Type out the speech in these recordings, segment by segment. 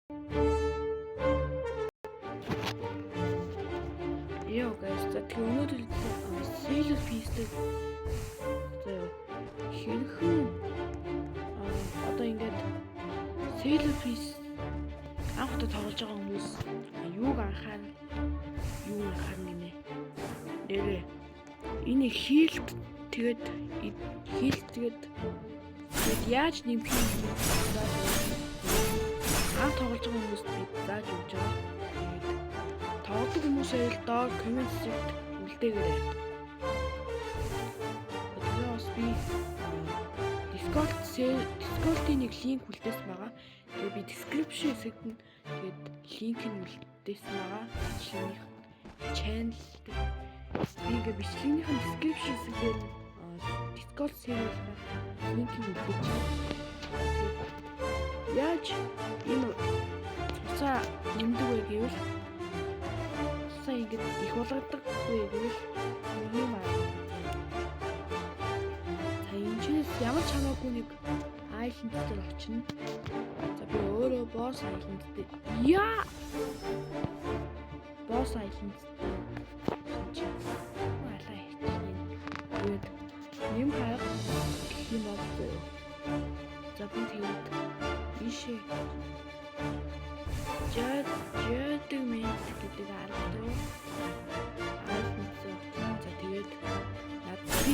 Яа guys, за тэгээ өнөөдөр Sailor Beast-ийг хэрхэн одоо ингээд Sailor Beast анх удаа тоглож байгаа хүмүүс юуг анхаарна гинэ. Нэрээ энэ хийлт тэгээд яаж нэмэх юм анх тоглож байгаа хүмүүст зааж өгч байгаа. Тоглодог хүмүүсээ л доор коммент сект үлдээгээрэй. Тэгээд бас би Discord-ийн нэг линк үлдээсэн байгаа. Тэгээд би description хэсэгт нь тэгээд линкийг үлдээсэн байгаа. Бичлэгнийх channel би ингээ бичлэгнийхэн description хэсгээр Discord серверээр линкийг үлдээж байгаа. Яаж энэ цуцаа нэмдэг вэ гэвэл ингээд их болгодоггүй гэвэл юм аа. За энэ чинь ямар ч хамаагүй нэг айланд дээр очино. За би өөрөө босс айланд дээр босс айланд дээр алаа хийчихин. Тэгээд нэм хайх юм байна. За би тэгээд ийшээ жаадаг мэд гэдэг аргатай. За тэгээд би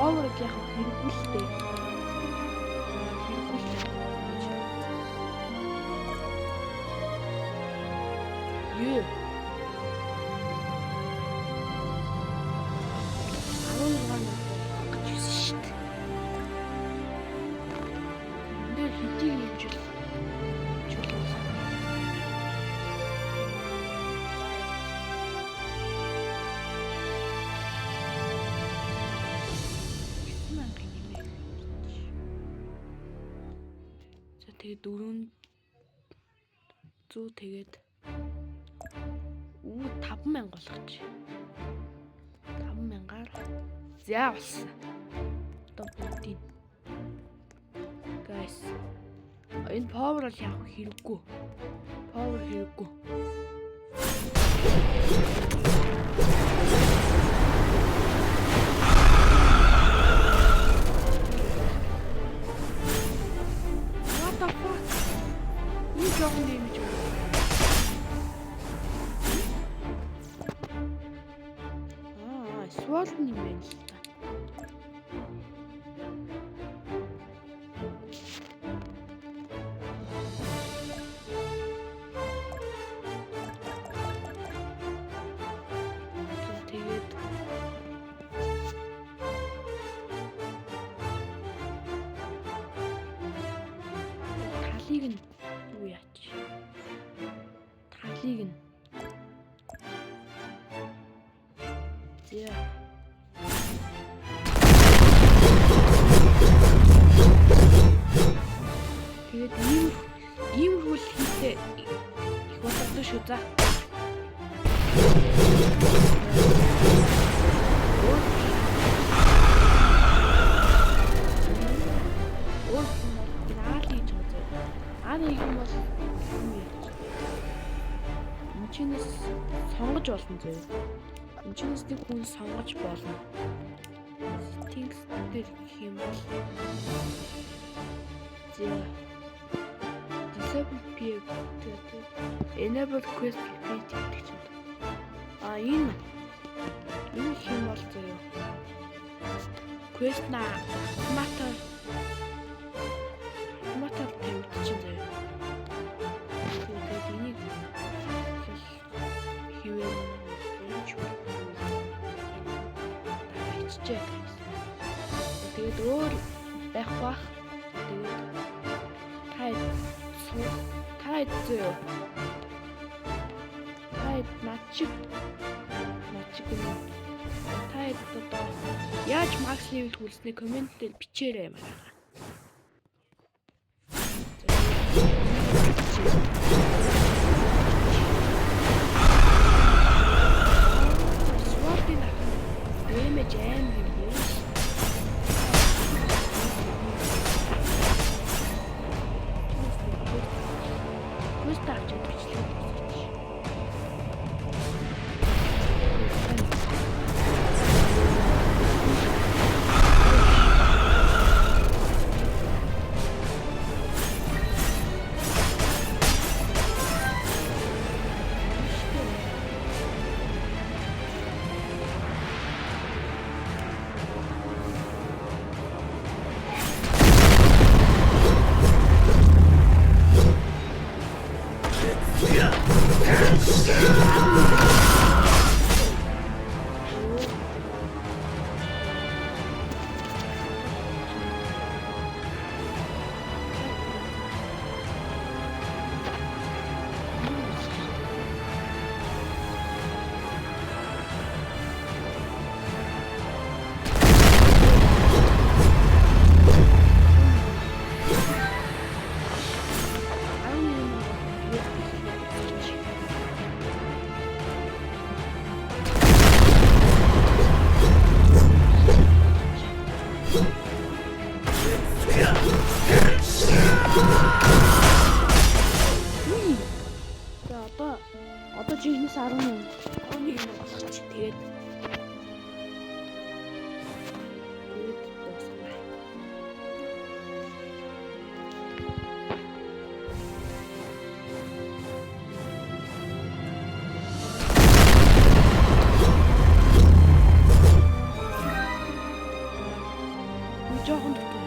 Power-ыг яг хэрэггүй л дээ. Юу? 16 гэж хэлсэн шүү дээ. Энд хэдийг хэмжил. Тэгээд 400 тэгээд 5000 болгоч. 5000-аар за болсон. Одоо бүгдийг guys энэ power л яг хэрэггүй. Power хэрэггүй. Sword юм байна л та. Тэгээд талыг нь юу яач? Талыг нь зя. Тэгээд ийм хөл хийхдээ их боловсон шүү за. Чинээс сонгож болно зөө. Чинээс нэг хүн сонгож болно. Settings дээр гэх юм бол зээ. Disable PA Enable Quest Repeat гэдэг чинь. Энэ хэм бол зөө. Quest на автоматар тавьчих зөө. Тэгээд энийг тэгээд өөр байх бах. Тэгээд зөө. Тэгээд начиг одоо яаж макс левел хүрснээ коммент дээр бичээрэй юм аа. Одоо жинхэнээс 11 болгоч. Тэгээд дуусна. Жохон дотор.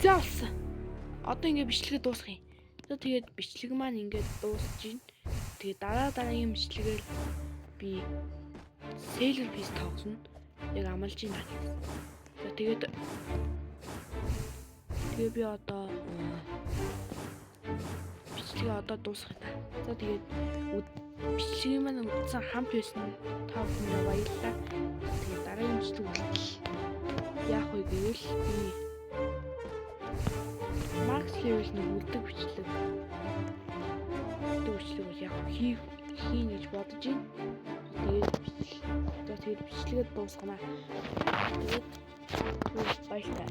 Заалсан. Одоо ингэ бичлэгээ дуусгах юм. Тэгээд бичлэг маань ингээд дуусж байна. Тэгээд дараагийн бичлэгээр би Sailor Piece тоглоно. Яг амлаж байна. Тэгээд би одоо бичлэгээ одоо дуусгах та. За тэгээд бичлэгийг маань үзсэн хамт байсан та бүхэнд баярлалаа. Тэгээд дараагийн бичлэг яах вэ гэвэл би Max level нэг үлдэг бичлэг яг хийн гэж бодож байна. Тэгээд бичлэгээ дуусгана. Тэгээд баярлалаа.